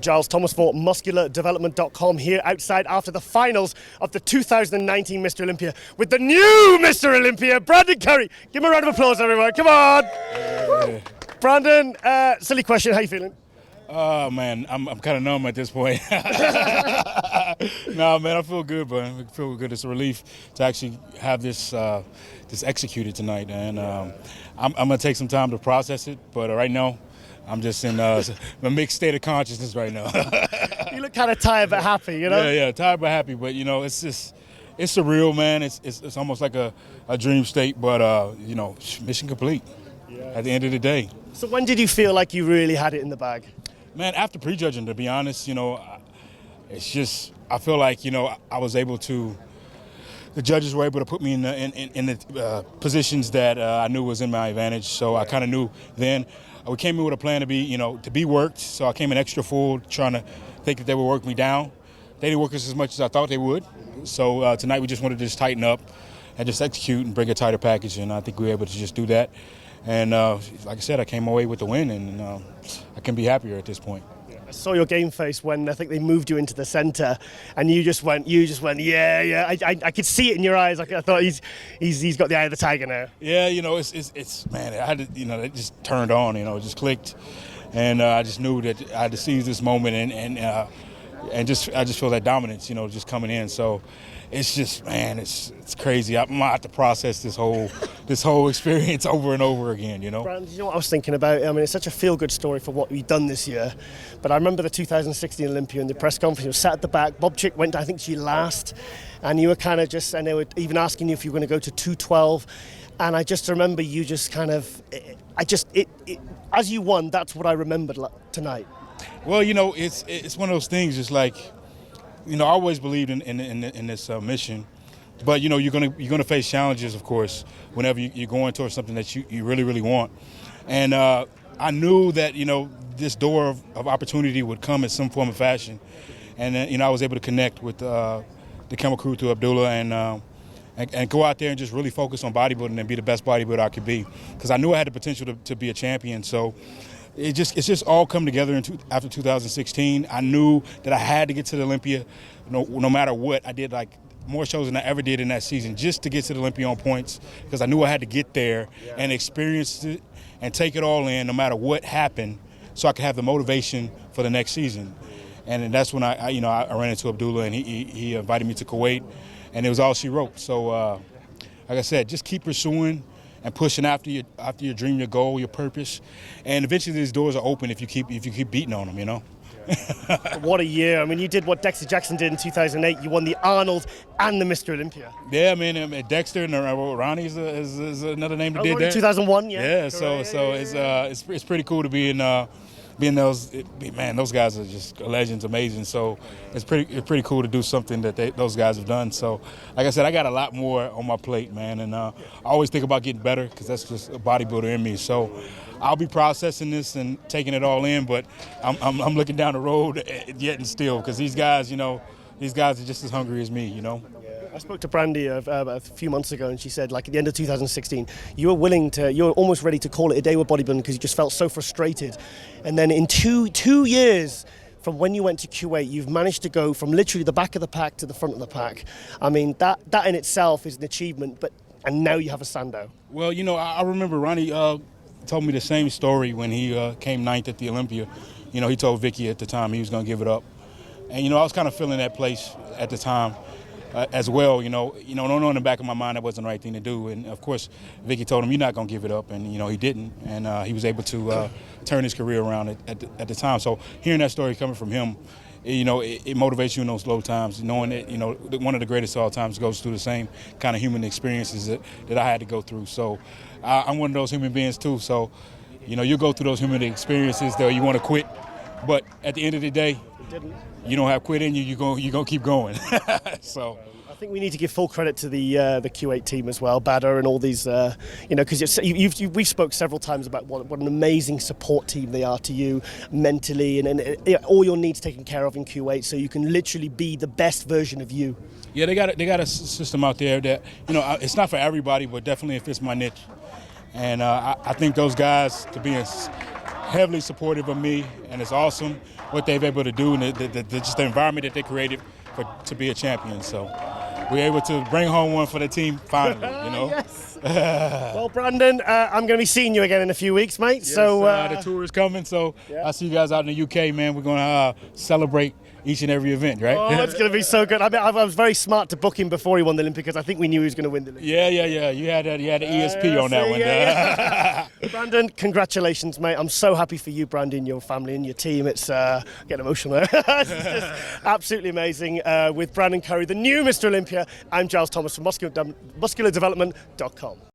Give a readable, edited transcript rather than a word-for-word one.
Giles Thomas for musculardevelopment.com here outside after the finals of the 2019 Mr Olympia with the new Mr Olympia, Brandon Curry. Give him a round of applause, everyone. Come on. Yeah. Brandon, silly question. How you feeling? Oh, man, I'm kind of numb at this point. No, man, I feel good, but I feel good. It's a relief to actually have this executed tonight, and I'm going to take some time to process it, but right now, I'm just in a mixed state of consciousness right now. You look kind of tired but happy, you know? Yeah, tired but happy, but, you know, it's surreal, man. It's almost like a dream state, but, you know, mission complete at the end of the day. So when did you feel like you really had it in the bag? Man, after prejudging, to be honest, you know, it's just, I feel like, you know, I was able to, the judges were able to put me in the positions that I knew was in my advantage. So I kind of knew then. We came in with a plan to be, you know, to be worked. So I came in extra full, trying to think that they would work me down. They didn't work us as much as I thought they would. So tonight we just wanted to just tighten up and just execute and bring a tighter package. And I think we were able to just do that. And like I said, I came away with the win, and I can be happier at this point. I saw your game face when I think they moved you into the center, and you just went, yeah. I could see it in your eyes. I thought he's got the eye of the tiger now. Yeah, you know, it's man, I had to, you know, it just turned on, you know, it just clicked, and I just knew that I had to seize this moment, and I just feel that dominance, you know, just coming in. So it's just, man, it's crazy. I'm gonna have to process this whole experience over and over again, you know. Brandon, you know what I was thinking about? I mean, it's such a feel-good story for what we've done this year. But I remember the 2016 Olympia in the press conference. You were sat at the back. Bob Chick went, I think, to you last, and you were kind of just, and they were even asking you if you were going to go to 212. And I just remember you just kind of, as you won, that's what I remembered tonight. Well, you know, it's one of those things. It's like, you know, I always believed in this mission, but you know, you're gonna face challenges, of course, whenever you're going towards something that you really want. And I knew that, you know, this door of opportunity would come in some form of fashion, and then, you know, I was able to connect with the camera crew through Abdullah and go out there and just really focus on bodybuilding and be the best bodybuilder I could be, because I knew I had the potential to be a champion. So it's just all come together after 2016. I knew that I had to get to the Olympia, no matter what. I did like more shows than I ever did in that season just to get to the Olympia on points, because I knew I had to get there and experience it and take it all in no matter what happened, so I could have the motivation for the next season. And that's when I ran into Abdullah, and he invited me to Kuwait, and it was all she wrote. So like I said, just keep pursuing and pushing after your dream, your goal, your purpose, and eventually these doors are open if you keep beating on them, you know. What a year! I mean, you did what Dexter Jackson did in 2008. You won the Arnold and the Mr Olympia. Yeah, man. Dexter and Ronnie is another name that did that. 2001, yeah. Yeah, so it's pretty cool to be in. Being those guys are just legends, amazing. So it's pretty cool to do something that those guys have done. So, like I said, I got a lot more on my plate, man, and I always think about getting better, because that's just a bodybuilder in me. So I'll be processing this and taking it all in, but I'm looking down the road yet and still, because these guys are just as hungry as me, you know. I spoke to Brandy a few months ago, and she said, like, at the end of 2016, you were almost ready to call it a day with bodybuilding because you just felt so frustrated. And then in two years from when you went to Kuwait, you've managed to go from literally the back of the pack to the front of the pack. I mean, that in itself is an achievement, and now you have a Sandow. Well, you know, I remember Ronnie told me the same story when he came ninth at the Olympia. You know, he told Vicky at the time he was going to give it up. And, you know, I was kind of feeling that place at the time. As well, you know, in the back of my mind, that wasn't the right thing to do. And of course, Vicky told him, "You're not gonna give it up," and you know, he didn't, and he was able to turn his career around at the time. So hearing that story coming from him, you know, it motivates you in those low times, knowing that, you know, one of the greatest of all times goes through the same kind of human experiences that I had to go through. So I'm one of those human beings too. So, you know, you go through those human experiences though you want to quit, but at the end of the day, you don't have quit in you. You're gonna keep going. So I think we need to give full credit to the Q8 team as well, Badr and all these, you know, because we've spoke several times about what an amazing support team they are to you mentally, and all your needs taken care of in Q8, so you can literally be the best version of you. Yeah, they got a system out there that, you know, it's not for everybody, but definitely it fits my niche. And I think those guys, to be heavily supportive of me, and it's awesome what they've been able to do and just the environment that they created to be a champion. So we're able to bring home one for the team finally, you know. Yes. Well, Brandon, I'm going to be seeing you again in a few weeks, mate. Yes, so the tour is coming, so I'll see you guys out in the UK, man. We're going to celebrate each and every event, right? Oh, it's going to be so good. I mean, I was very smart to book him before he won the Olympic because I think we knew he was going to win the Olympic. Yeah. You had the ESP on that one. Yeah. Brandon, congratulations, mate. I'm so happy for you, Brandon, your family and your team. It's getting emotional there. It's just absolutely amazing. With Brandon Curry, the new Mr Olympia, I'm Giles Thomas from musculardevelopment.com.